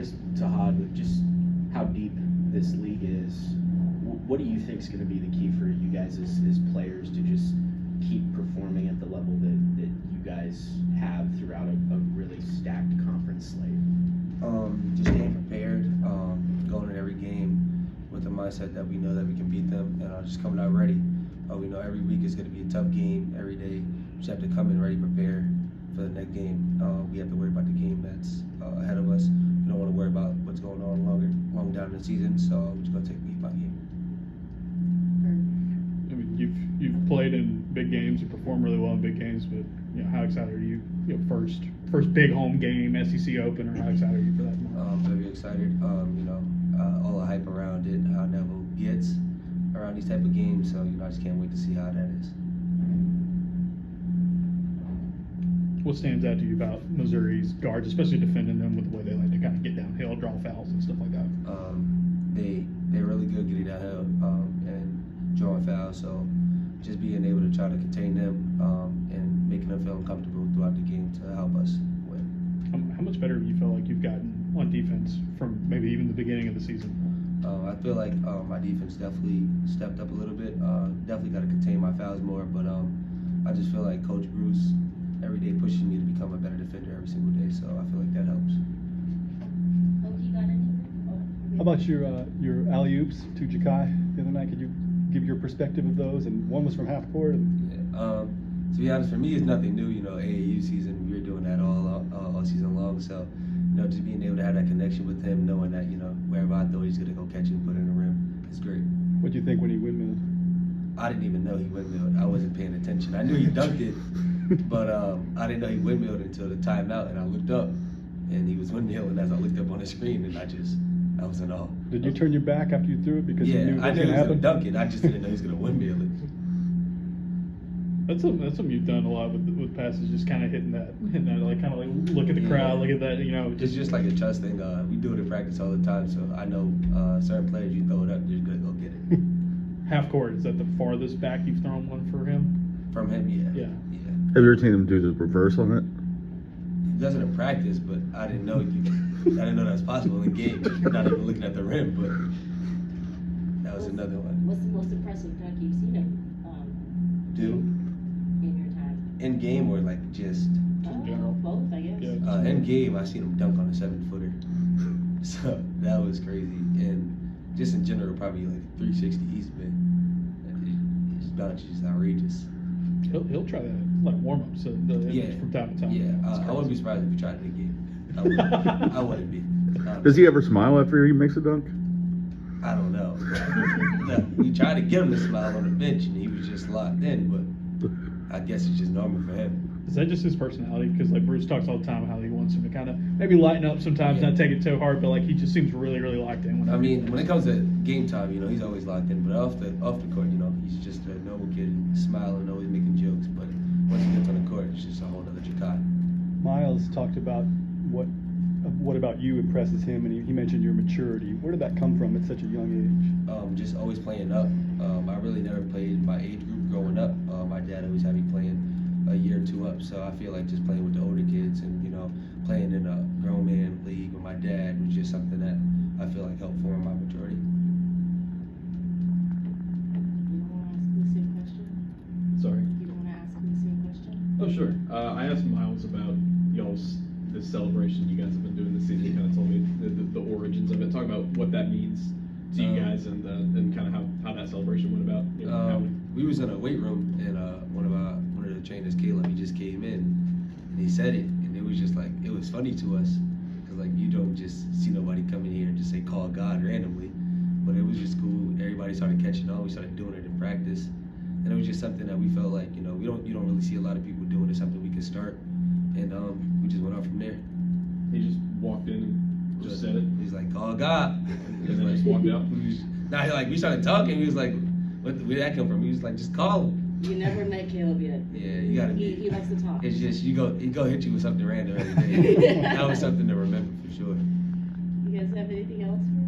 guess, Tahaad, with just how deep this league is, what do you think is going to be the key for you guys as players to just keep performing at the level that you guys have throughout a really stacked conference slate? Just staying prepared, going in every game with the mindset that we know that we can beat them, and just coming out ready. We know every week is going to be a tough game. Every day, we just have to come in ready, prepared for the next game. We have to worry about the game that's ahead of us. We don't want to worry about what's going on long down in the season, so we're just going to take game by game. I mean, you've played in big games, you perform really well in big games, but how excited are you? First big home game, SEC opener. How excited are you for that? Very excited. All the hype around it, how Neville gets around these type of games. So I just can't wait to see how that is. What stands out to you about Missouri's guards, especially defending them with the way they like to kind of get downhill, draw fouls and stuff like that? They're really good getting downhill and drawing fouls. So just being able to try to contain them and making them feel uncomfortable throughout the game to help us win. How much better do you feel like you've gotten on defense from maybe even the beginning of the season? I feel like my defense definitely stepped up a little bit. Definitely got to contain my fouls more, but I just feel like Coach Bruce every day pushes me to become a better defender every single day, so I feel like that helps. How about your alley-oops to Jakai the other night? Could you give your perspective of those? And one was from half court. Yeah, to be honest, for me, it's nothing new. AAU season, we were doing that all season long. So, just being able to have that connection with him, knowing that wherever I throw, he's gonna go catch it and put it in the rim. It's great. What do you think when he windmilled? I didn't even know he windmilled. I wasn't paying attention. I knew he dunked it, but I didn't know he windmilled until the timeout, and I looked up, and he was windmilling as I looked up on the screen, and I was in awe. Did you turn your back after you threw it because you knew I what was knew going to he was happen? gonna dunk it. I just didn't know he was gonna windmill it. That's something you've done a lot with passes, just kind of hitting that, like kind of like look at the crowd, look at that, It's just like a trust thing. We do it in practice all the time, so I know certain players, you throw it up, they're gonna go get it. Half court, is that the farthest back you've thrown one for him? From him, yeah. Have you ever seen him do the reverse on it? He does it in practice, but I didn't know that was possible in games. Not even looking at the rim, but that was another one. What's the most impressive dunk you've seen him Do in your time? in game or like just In general. Both, I guess. Yeah. in game? I seen him dunk on a 7-footer, so that was crazy. And just in general, probably like 360. He's been his dunk is just outrageous. He'll try that like warm-ups from time to time. Yeah, I wouldn't be surprised if he tried it in game. I wouldn't be. Does he ever smile after he makes a dunk? I don't know. We tried to get him to smile on the bench, and he was just locked in. But I guess it's just normal for him. Is that just his personality? Because like Bruce talks all the time how he wants him to kind of maybe lighten up sometimes, not take it too hard, but like he just seems really, really locked in. I mean, when it comes to game time, he's always locked in. But off the court, he's just a normal kid, smiling, always making jokes. But once he gets on the court, it's just a whole other Jakai. Miles talked about what about you impresses him, and he mentioned your maturity. Where did that come from at such a young age? Just always playing up. I really never played my age group growing up. My dad always had me playing a year or two up, so I feel like just playing with the older kids and playing in a grown man league with my dad was just something that I feel like helped form my maturity. You don't want to ask me the same question? Sorry. You don't want to ask me the same question? Oh, sure. I asked Miles about y'all's this celebration you guys have been doing this season. He kind of told me the origins of it. Talk about what that means to you guys and kind of how that celebration went about. We was in a weight room and one of the trainers, Caleb, he just came in and he said it, and it was just like it was funny to us because like you don't just see nobody come in here and just say call God randomly, but it was just cool. Everybody started catching on. We started doing it in practice, and it was just something that we felt like you don't really see a lot of people doing. It's something we could start, and we just went on from there. He just walked in and just said it. He's like call God, And then just walked out. we started talking. He was like, where did that come from? He was like, just call him. You never met Caleb yet. Yeah, you gotta be. He likes to talk. It's just he go hit you with something random every day. That was something to remember for sure. You guys have anything else for